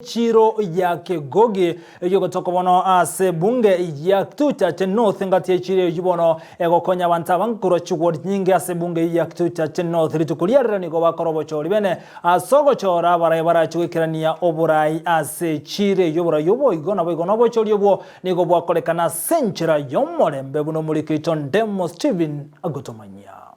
Chiro ya Kegogi yogotoka bono ase bunge ya Kuwachagua North ngati chire yubono egokonya bantu Kuwachagua nyinge ase bunge ya Kuwachagua North ritukuliarira nigo bakorobo chori bene asogo chora bara chwikirania oburai ase chire yobora yobo igona bo chori yobo nigo bwakolekana senchira yomorembe buno muri kiton demo Steven agotomanya.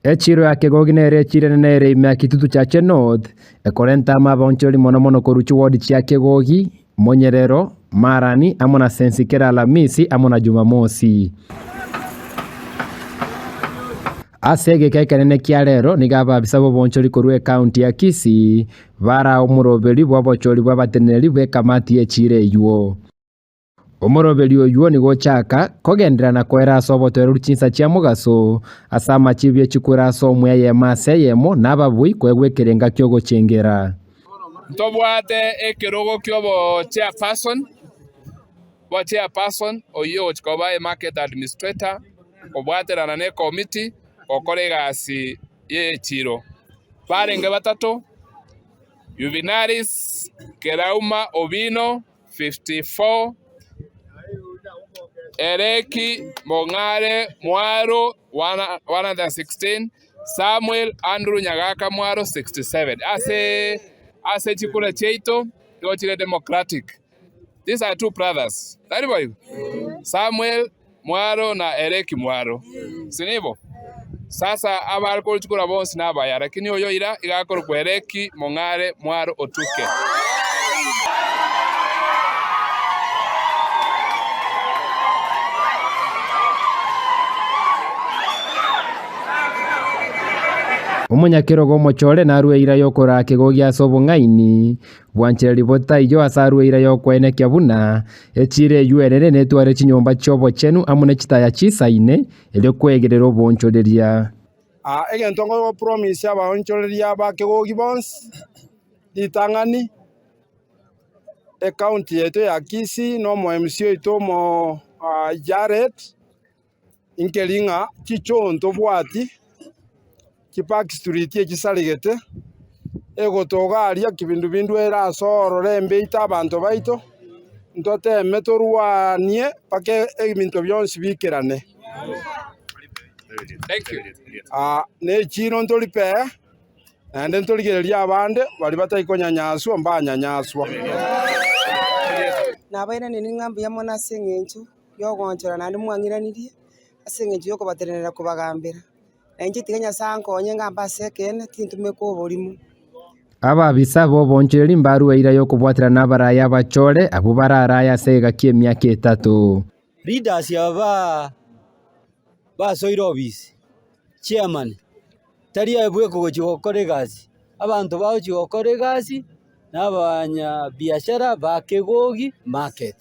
Echiro ya Kegogi nere chire nere imya kitutu cha North ekorenta maboncholi mono koruchu ward cha Kegogi Monyerero Marani amona sensikera Alhamisi amona Jumamosi asege kekenene kia lero nigaba bisabo boncholi korue county ya Kisii bara omurobeli bwabocholi bwabateneri bwe kamati echire yuo omorobeli oyuo nigo chaka kogenderana kwera sobotero ruchinsa chia mugaso asama chibye chikura somwe ye mase yemo nababui kwegwekerenga kyogo chengera ntobwate ekirogo kyobo chairperson oyo chikoba market administrator obwaterana ne committee okoregasi ye chiro barenge batatu Juvenalis Kerauma Obino 54 Ereki Mongare Mwaro 116 Samuel Andrew Nyagaka Mwaro 67 ase chikula cheito yochile democratic. These are two brothers. Anybody? Samuel Mwaro na Ereki Mwaro. Sinibo? Sasa abariko chikula bonsi nabaya lakini oyo ira igakoro kwa Ereki Mongare Mwaro otuke. Omunyakirogo mochole narue ira yokora Kegogi asobo ngaini bwanchera ribota iyo asarue ira yokwene kyabuna echire yuerere netware chinyomba chobo chenu amune chitaya chisaine elyo kwegerero boncholeria egentongo promise aboncholeria ba Kegogi bons ditangani county yetu ya Kisii no mo MC yetu mo Jared inkelinga chichonto bwati Park Street ekisaligete egotogaria kibindu bindu era sorore embeita abantu baito ntoteme toruanie pake ebintu byonsi bikirane. Thank you. Ne chiro ntolipe ande ntoligereria abande bali batayikonyanyaswa mbanyanyaswa nabaina nini ngambi yamona sengenchu yogonchora nandi mwangiranirie asengenchu yokobaterera kubagambira enje tiganya sanko nyenga mbaseke tintume ko bolimu ababisa bo boncheri mbaru ira yokubwatira nabaraya bachole abo bararaya sega kiemyaka 3 leaders yaba basoira obisi chairman tari abwe kugokore gazi abantu bawo chigokore gazi nabanya biashara ba Kegogi market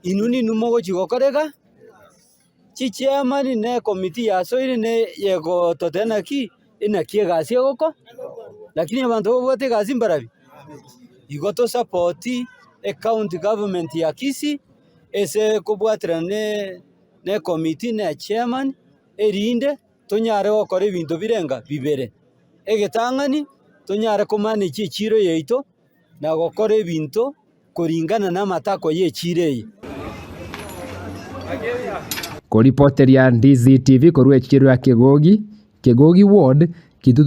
inuni numogo chigokorega chairman ne committee ya soire ne yego totena ki ina kiegasi goko lakini abantu bote gazi mbarabi igoto support county government ya Kisii ese kubwatira ne committee ne chairman erinde tonyare gukora ibintu birenga bibere egetangani tonyare kumanage chiro yeito na gukora ibintu kuringana na matako ye chireye Ko reporter ya Ndizi TV korue chiro ya Kegogi Ward kitutu